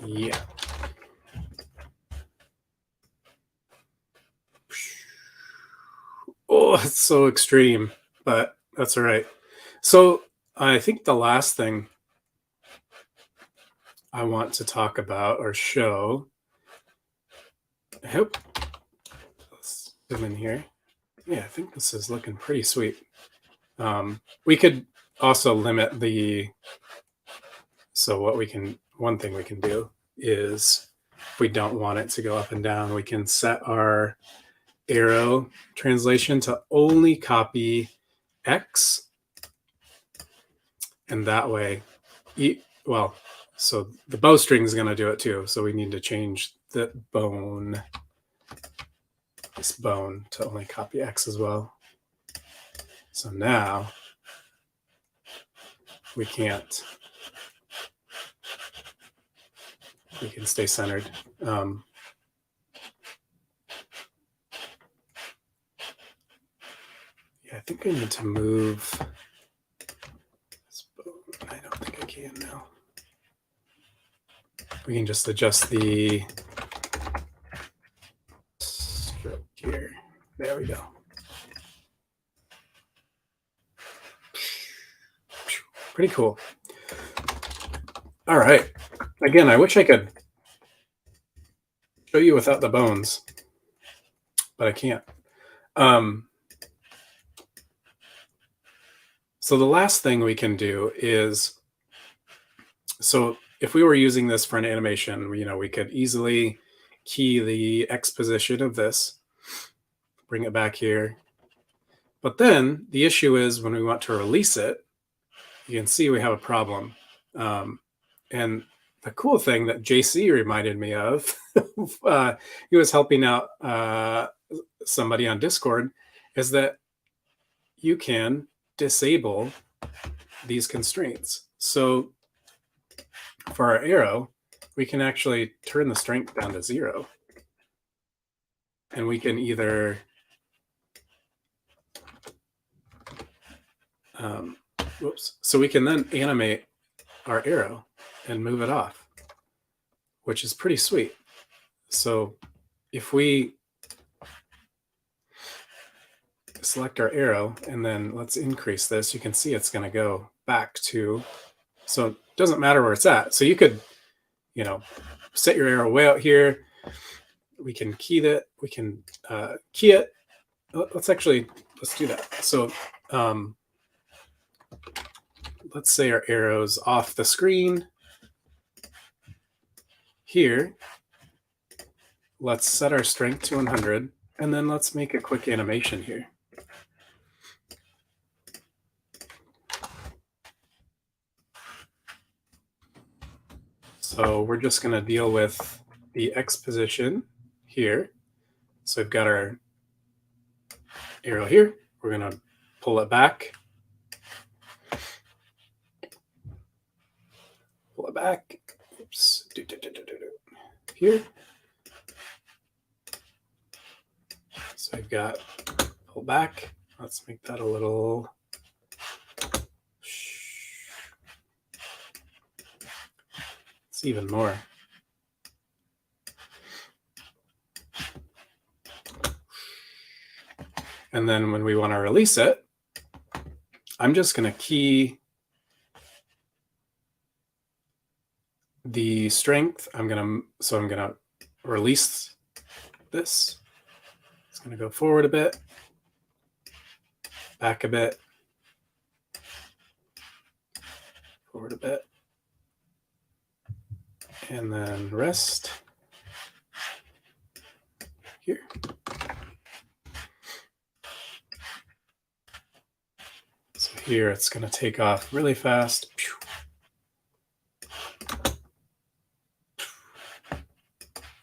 Yeah. Oh, it's so extreme, but that's all right. So I think the last thing I want to talk about or show, I hope, let's zoom in here. Yeah, I think this is looking pretty sweet. We could also limit the, so what we can, one thing we can do is if we don't want it to go up and down, we can set our arrow translation to only copy X. And that way, well, so the bowstring is going to do it too. So we need to change the bone, this bone, to only copy X as well. So now we can't, we can stay centered. Yeah, I think I need to move this bone. I don't think I can now. We can just adjust the stroke here. There we go. Pretty cool. All right. Again, I wish I could show you without the bones, but I can't. So the last thing we can do is, so if we were using this for an animation, we could easily key the X position of this, bring it back here. But then the issue is when we want to release it, you can see we have a problem. And the cool thing that JC reminded me of, he was helping out somebody on Discord, is that you can disable these constraints. So for our arrow, we can actually turn the strength down to 0. And we can either so we can then animate our arrow and move it off, which is pretty sweet. So if we select our arrow and then let's increase this, you can see it's going to go back to, so it doesn't matter where it's at. So you could, set your arrow way out here. We can key that. We can key it. Let's do that. So let's say our arrow's off the screen here. Let's set our strength to 100, and then let's make a quick animation here. So we're just going to deal with the X position here. So we've got our arrow here. We're going to pull it back. Pull it back. Oops. Here. So I've got pull back. Let's make that a little. It's even more. And then when we want to release it, I'm just going to key the strength, I'm gonna release this. It's gonna go forward a bit, back a bit, forward a bit, and then rest here. So here it's gonna take off really fast.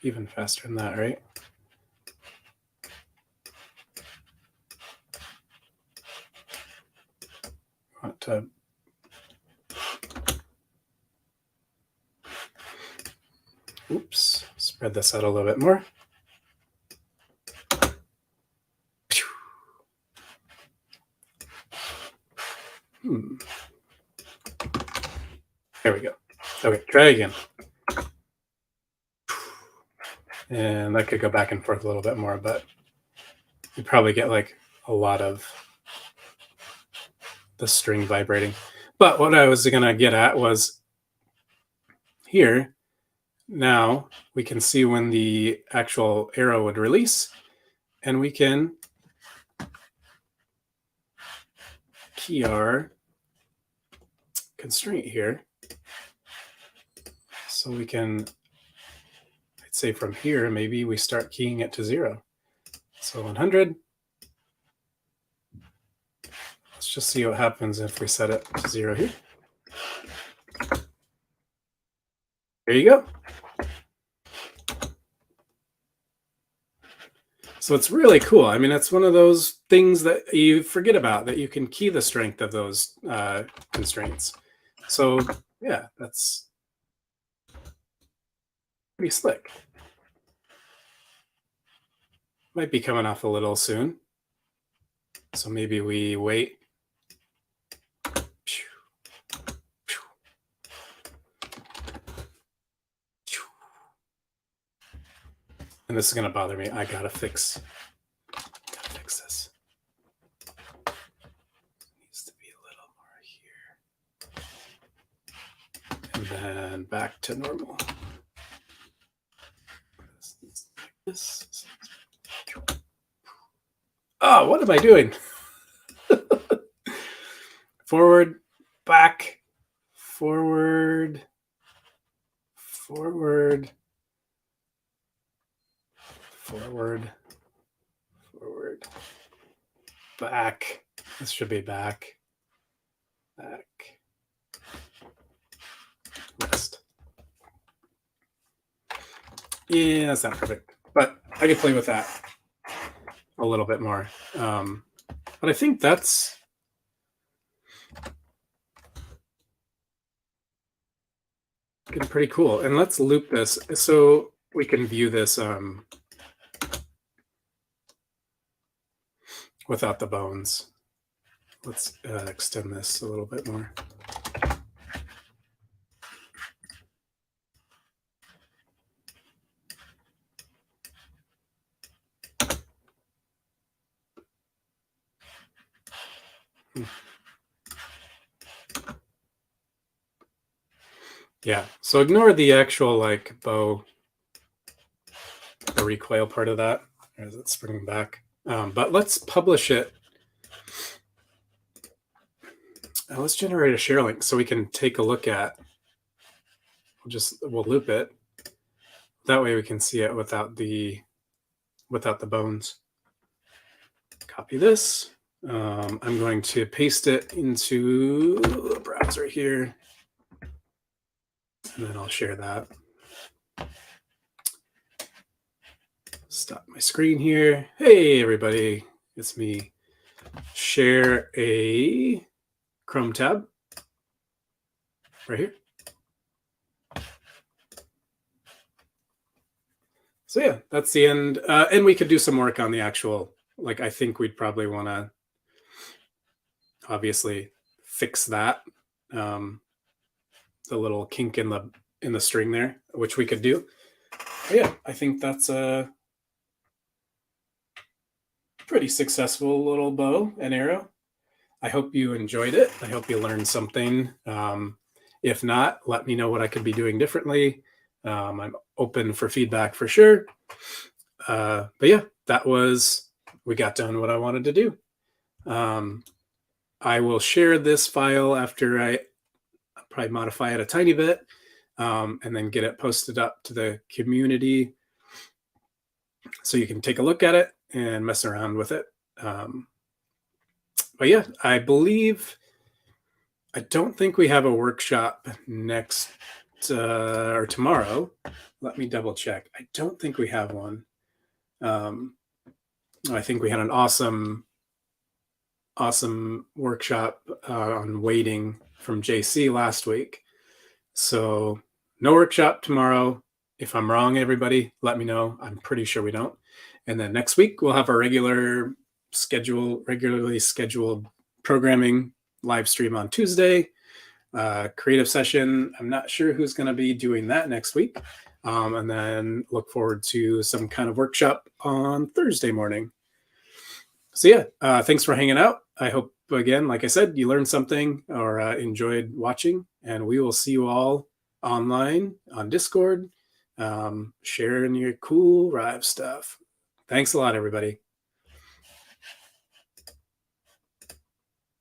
Even faster than that, right? Want to spread this out a little bit more. There we go. Okay, try again. And that could go back and forth a little bit more, but you probably get like a lot of the string vibrating. But what I was gonna get at was here, now we can see when the actual arrow would release, and we can key our constraint here. So we can, I'd say from here, maybe we start keying it to 0. So 100. Let's just see what happens if we set it to 0 here. There you go. So it's really cool. I mean, it's one of those things that you forget about, that you can key the strength of those constraints. So yeah, that's pretty slick. Might be coming off a little soon. So maybe we wait. And this is going to bother me. I gotta fix this. Needs to be a little more here. And then back to normal. This. Oh, what am I doing? Forward, back, forward, forward, forward, forward, back. This should be back, back, rest. Yeah, that's not perfect, but I could play with that a little bit more. But I think that's getting pretty cool. And let's loop this so we can view this without the bones. Let's extend this a little bit more. Yeah, so ignore the actual like bow, the recoil part of that as it's springing back. But let's publish it. Let's generate a share link so we can take a look at. We'll loop it. That way we can see it without the bones. Copy this. I'm going to paste it into the browser here, and then I'll share that. Stop my screen here. Hey, everybody, it's me. Share a Chrome tab right here. So yeah, that's the end. And we could do some work on the actual, like, I think we'd probably want to obviously fix that, the little kink in the string there, which we could do. But yeah, I think that's a pretty successful little bow and arrow. I hope you enjoyed it. I hope you learned something. If not, let me know what I could be doing differently. I'm open for feedback for sure. But yeah, we got done what I wanted to do. I will share this file after I probably modify it a tiny bit, and then get it posted up to the community so you can take a look at it and mess around with it. But yeah, I don't think we have a workshop next or tomorrow. Let me double check. I don't think we have one. I think we had an awesome workshop on waiting from JC last week. So no workshop tomorrow. If I'm wrong, everybody, let me know. I'm pretty sure we don't. And then next week we'll have our regularly scheduled programming live stream on Tuesday. Creative session. I'm not sure who's going to be doing that next week. And then look forward to some kind of workshop on Thursday morning. So yeah, thanks for hanging out. I hope, again, like I said, you learned something or enjoyed watching, and we will see you all online on Discord, sharing your cool Rive stuff. Thanks a lot, everybody.